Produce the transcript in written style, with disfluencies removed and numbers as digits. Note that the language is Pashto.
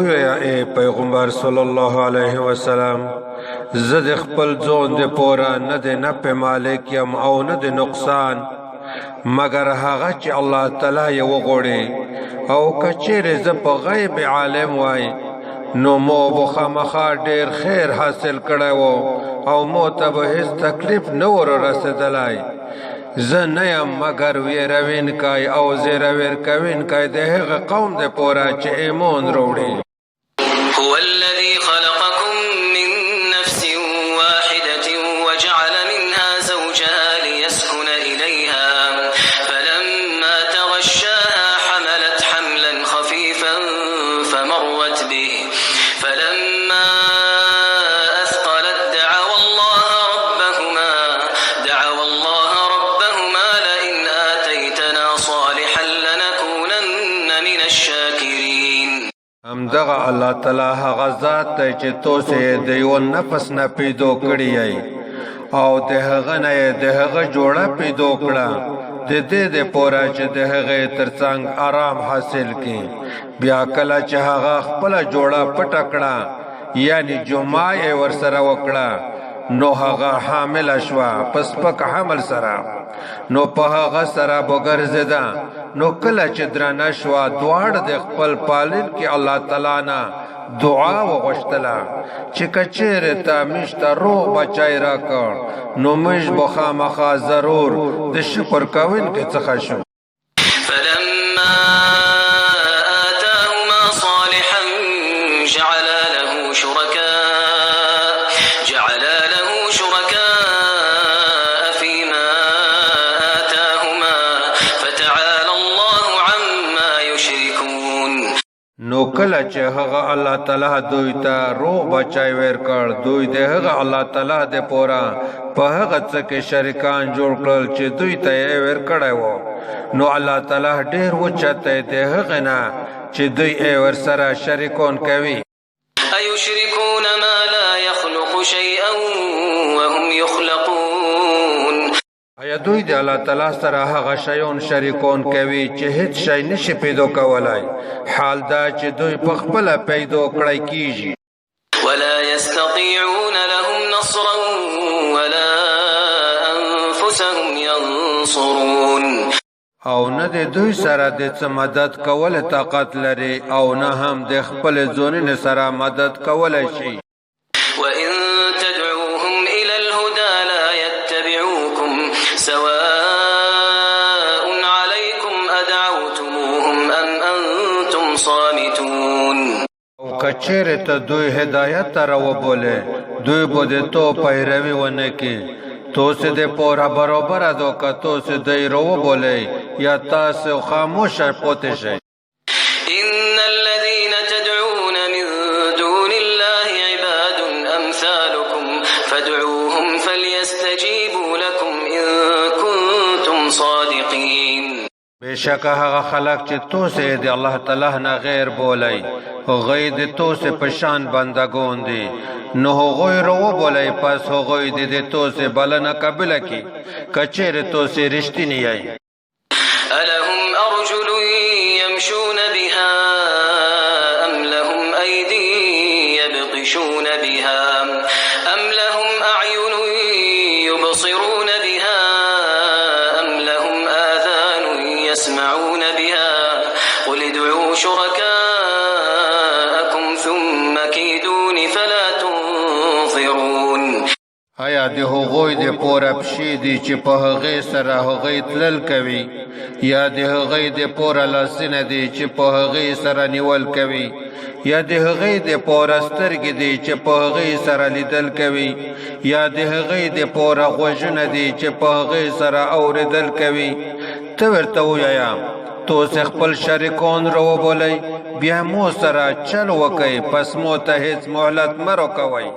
ویا اے پیغمبر صلی الله علیه وسلم زد خپل ځون د پورا نه د نفع مالک یم او نه د نقصان مگر هغه چې الله تعالی یې وغوړي او کچېره ز په غیب عالم وای نو مو بخامخا ډیر خیر حاصل کړو او مو ته به هیڅ تکلیف نه ور رسیدلای زه نه یم مگر ویروین کای او زیرویر کوین کای د هغه قوم د پورا چې ایمان وروړي هو الذي خلقكم من نفس واحدة وجعل منها زوجها ليسكن إليها فلما تغشاها حملت حملا خفيفا فمرت به فلما أثقلت دعوا الله ربهما لئن آتيتنا صالحا لنكونن من الشاكرين هم دغه الله تعالی هغه ذات ته چې توسه د یو نفس نه پیدا کړی او د هغه نه د هغه جوړه پیدا کړه د دې د پورا چې د هغه ترڅنګ آرام حاصل کړي بیا کله چې هغه خپل جوړه پټکړه یعنی جمعه ور سره وکړه نو هغه حامل شوا پس پک حمل سره نو په هغه سره بغرزدا نو کله چې درنه شوا دواړه د خپل پالن کې الله تعالی نه دعا وغوښتله چې کچېره ته مشته روغ بچای راکړ نو مش بخامخا ضرور د شکر کوین کې څخه شو فلما آتاهما صالحا جعل له شركاء فيما آتاهما فتعالى الله عما يشركون نو کله چې هغه الله تعالی دوی ته روغ بچای ور کړ دوی د هغه الله تعالی د پورا په هغه څه کې شریکان جوړ کړل چې دوی ته ور کړی وو نو الله تعالی ډیر وچته د هغه نه چې دوی ور سره شریکون کوي أيشركون ما لا يخلق شيئا وهم يخلقون ایا دوی د الله تعالی سره هغه شیون شریکون کوي چې هیڅ شی نشي پیدا کولای حال دا چې دوی په خپل پیدا کړی کیږي ولا يستطيعون لهم نصرا ولا أنفسهم ينصرون او نه د دوی سره د څه مدد کول طاقت لري او نه هم د خپل ځونن سره مدد کولای شي وإن تدعوهم إلى الهدى لا يتبعوكم سواء عليكم أدعوتموهم أم أنتم صامتون او کچېره ته دوی هدایت ته راوبولې دوی به د تو پیروي ونه کې تو سے دے پورا برابر ادو کا تو سے دے رو بولے یا تاسو خاموش پوتے شے ان الذين تدعون من دون الله عباد امثالكم فادعوهم فليستجيبوا لكم ان كنتم صادقين بیشک هغه خلق چې تو سے دے الله تعالی نه غیر بولای غید تو سے پشان بندگون دی نو غوی رو بولای پس غوی دې تو سے بلنه قبل کی کچېره تو سے رښتینی ای الهم ارجل يمشون بها ام لهم ايدي يبطشون بها ام لهم اعين يبصرون بها ام لهم آذان يسمعون بها قل ادعوا شركاءكم ثم كيدون فلا تنظرون آیا د هغوی د پوره پښې دي چې په هغې سره هغوی تلل کوي یا د هغوی د پوره لاسونه دي چې په هغې سره نیول کوي یا د هغوی د پوره سترګې دي چې په هغې سره لیدل کوي یا د هغوی د پوره غوږونه دي چې په هغې سره اورېدل کوي ته ورته ووایه توسې خپل شریکان راوبولئ بیا مو سره چل وکئ پس مو ته هېڅ مهلت مه راکوئ